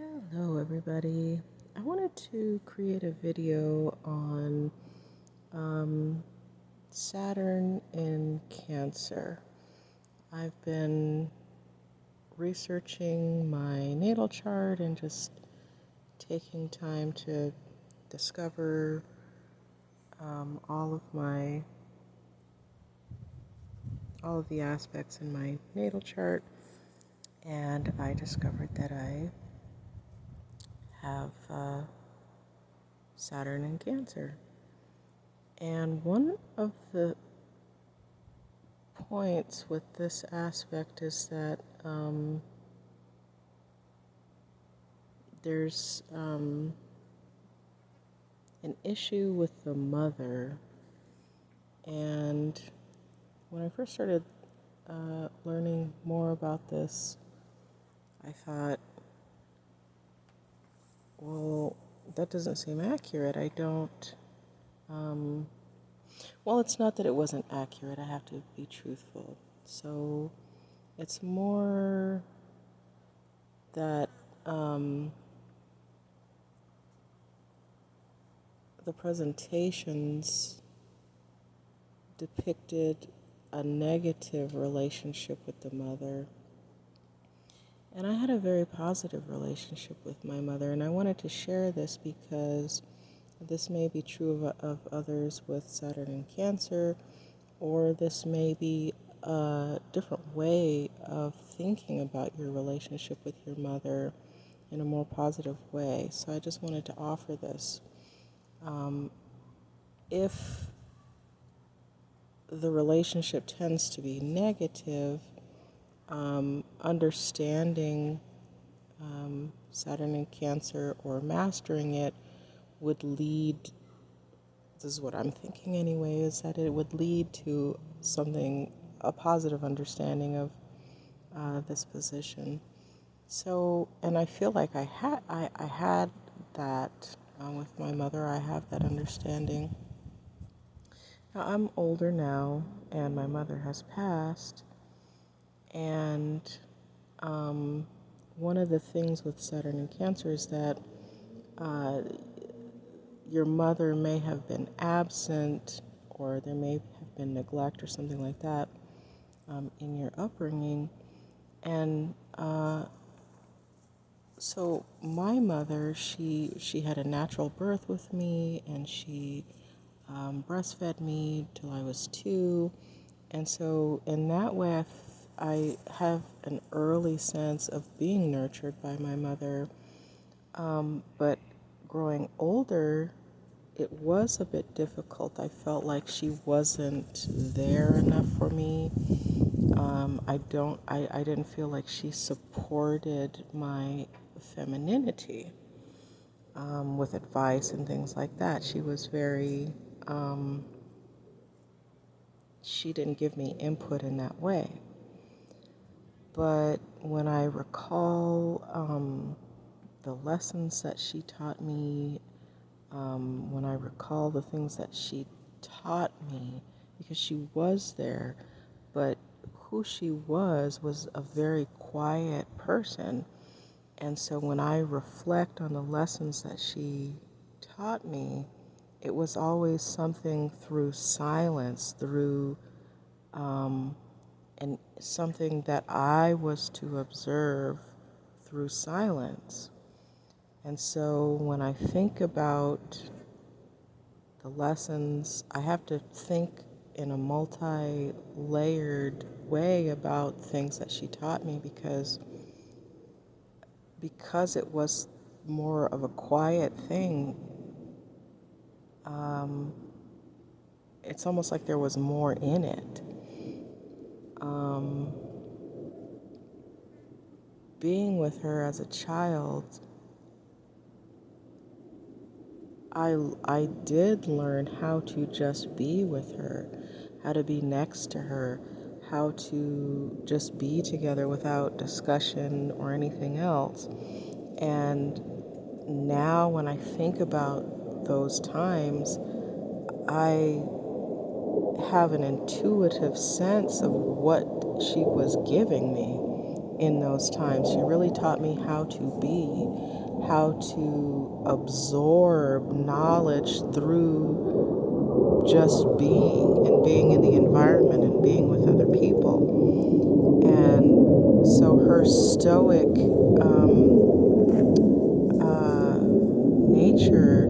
Hello, everybody. I wanted to create a video on um, Saturn in Cancer. I've been researching my natal chart and just taking time to discover all of the aspects in my natal chart, and I discovered that I have Saturn in Cancer. And one of the points with this aspect is that there's an issue with the mother. And when I first started learning more about this, I thought, well, that doesn't seem accurate. I don't, well, it's not that it wasn't accurate. I have to be truthful. So it's more that the presentations depicted a negative relationship with the mother. And I had a very positive relationship with my mother, and I wanted to share this because this may be true of others with Saturn in Cancer, or this may be a different way of thinking about your relationship with your mother in a more positive way. So I just wanted to offer this. If the relationship tends to be negative, understanding Saturn in Cancer or mastering it would lead, this is what I'm thinking anyway, is that it would lead to something, a positive understanding of this position. So, and I feel like I had that with my mother. I have that understanding. Now, I'm older now, and my mother has passed. And one of the things with Saturn and Cancer is that your mother may have been absent, or there may have been neglect or something like that in your upbringing. And so my mother, she had a natural birth with me, and she breastfed me till I was 2. And so in that way, I have an early sense of being nurtured by my mother. But growing older, it was a bit difficult. I felt like she wasn't there enough for me. I didn't feel like she supported my femininity with advice and things like that. She was very, she didn't give me input in that way. But when I recall the lessons that she taught me, when I recall the things that she taught me, because she was there, but who she was a very quiet person. And so when I reflect on the lessons that she taught me, it was always something through silence, through and something that I was to observe through silence. And so when I think about the lessons, I have to think in a multi-layered way about things that she taught me because it was more of a quiet thing. It's almost like there was more in it. Being with her as a child, I did learn how to just be with her, how to be next to her, how to just be together without discussion or anything else. And now when I think about those times, I have an intuitive sense of what she was giving me. in those times. She really taught me how to be, how to absorb knowledge through just being and being in the environment and being with other people. And so her stoic nature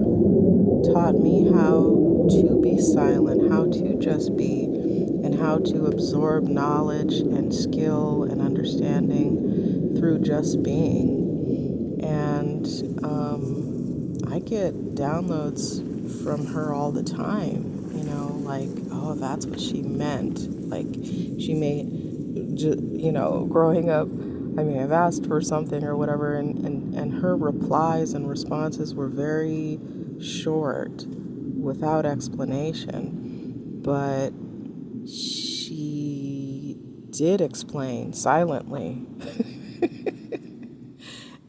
taught me how to be silent, how to just be, and how to absorb knowledge and skill and understanding through just being. And I get downloads from her all the time, like, oh, that's what she meant. Like, she may, growing up, I may have asked for something or whatever, and her replies and responses were very short, without explanation. But she did explain silently.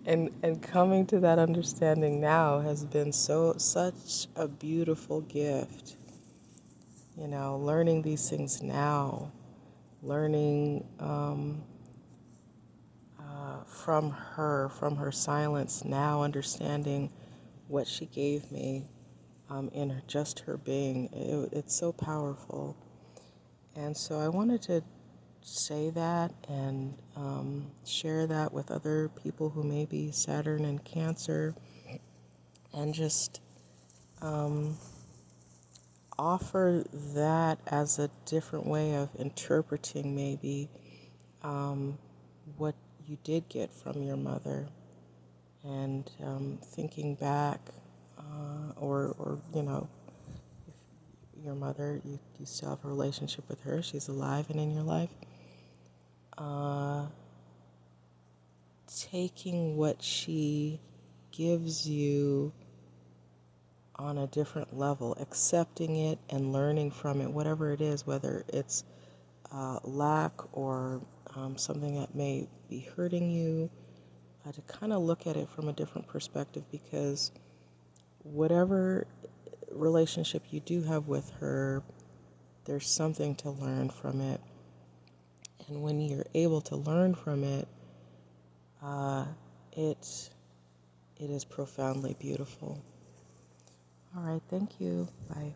And coming to that understanding now has been such a beautiful gift. Learning these things now, learning from her silence now, understanding what she gave me in just her being. It's so powerful. And so I wanted to say that and share that with other people who may be Saturn and Cancer, and just offer that as a different way of interpreting maybe what you did get from your mother, and thinking back, or your mother, you still have a relationship with her, she's alive and in your life, taking what she gives you on a different level, accepting it and learning from it, whatever it is, whether it's lack or something that may be hurting you, to kind of look at it from a different perspective, because whatever relationship you do have with her, there's something to learn from it. And when you're able to learn from it, it is profoundly beautiful. All right, thank you. Bye.